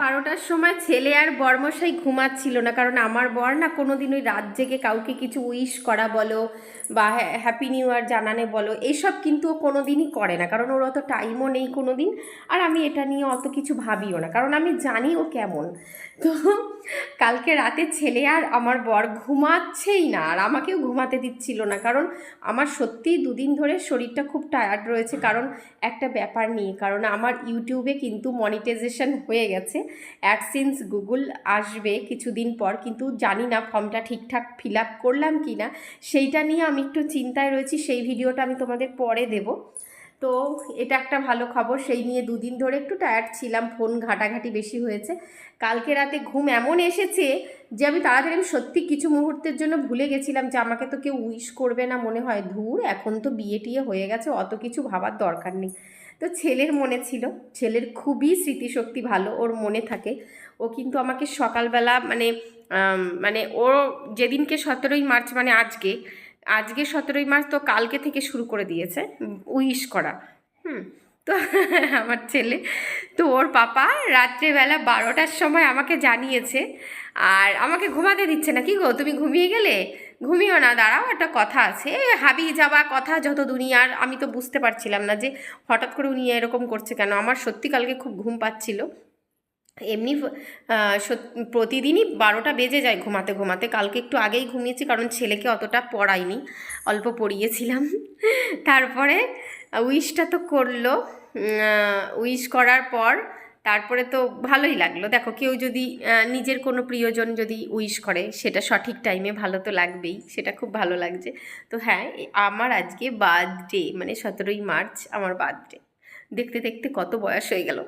12টার সময় ছেলে আর বরমশাই ঘুমাচ্ছিল না, কারণ আমার বর না কোনোদিন ওই রাত জেগে কাউকে কিছু উইশ করা বলো বা হ্যাপি নিউ ইয়ার জানানে বলো এইসব কিন্তু ও কোনোদিনই করে না, কারণ ওর অত টাইমও নেই কোনো দিন। আর আমি এটা নিয়ে অত কিছু ভাবিও না, কারণ আমি জানি ও কেমন। তো কালকে রাতে ছেলে আর আমার বর ঘুমাচ্ছেই না, আর আমাকেও ঘুমাতে দিচ্ছিল না, কারণ আমার সত্যিই দুদিন ধরে শরীরটা খুব টায়ার্ড রয়েছে। কারণ একটা ব্যাপার নিয়ে, কারণ আমার ইউটিউবে কিন্তু মনিটাইজেশন হয়ে গেছে, অ্যাডসেন্স গুগল আসবে কিছুদিন পর, কিন্তু জানি না ফর্মটা ঠিকঠাক ফিল আপ করলাম কি না, সেইটা নিয়ে আমি একটু চিন্তায় রয়েছি। সেই ভিডিওটা আমি তোমাদের পরে দেব। তো এটা একটা ভালো খবর, সেই নিয়ে দুদিন ধরে একটু টায়ার্ড ছিলাম, ফোন ঘাটাঘাটি বেশি হয়েছে। কালকে রাতে ঘুম এমন এসেছে যে আমি তাড়াতাড়ি, আমি সত্যি কিছু মুহূর্তের জন্য ভুলে গেছিলাম যে আমাকে তো কেউ উইশ করবে না, মনে হয় ধুর এখন তো বিয়ে টিয়ে হয়ে গেছে, অত কিছু ভাবার দরকার নেই। তো ছেলের মনে ছিল, ছেলের খুবই স্মৃতিশক্তি ভালো, ওর মনে থাকে। ও কিন্তু আমাকে সকালবেলা মানে ও যেদিনকে 17ই মার্চ, মানে আজকে আজকে 17ই মার্চ, তো কালকে থেকে শুরু করে দিয়েছে উইশ করা। তো আমার ছেলে, তো ওর পাপা রাত্রেবেলা 12টার সময় আমাকে জানিয়েছে, আর আমাকে ঘুমাতে দিচ্ছে না। কি গো, তুমি ঘুমিয়ে গেলে? ঘুমিও না, দাঁড়াও, একটা কথা আছে। হাবি যাবা কথা যত দুনিয়ার, আমি তো বুঝতে পারছিলাম না যে হঠাৎ করে উনি এরকম করছে কেন। আমার সত্যি কালকে খুব ঘুম পাচ্ছিল। এমনি প্রতিদিনই 12টা বেজে যায় ঘুমাতে ঘুমাতে, কালকে একটু আগেই ঘুমিয়েছি কারণ ছেলেকে অতটা পড়াইনি, অল্প পড়িয়েছিলাম। তারপরে উইশটা তো করলো, উইশ করার পর তারপরে তো ভালোই লাগলো। দেখো, কেউ যদি নিজের কোনো প্রিয়জন যদি উইশ করে, সেটা সঠিক টাইমে ভালো তো লাগবেই, সেটা খুব ভালো লাগছে। তো হ্যাঁ, আমার আজকে বার্থডে, মানে 17ই মার্চ আমার বার্থডে। দেখতে দেখতে কত বয়স হয়ে গেল।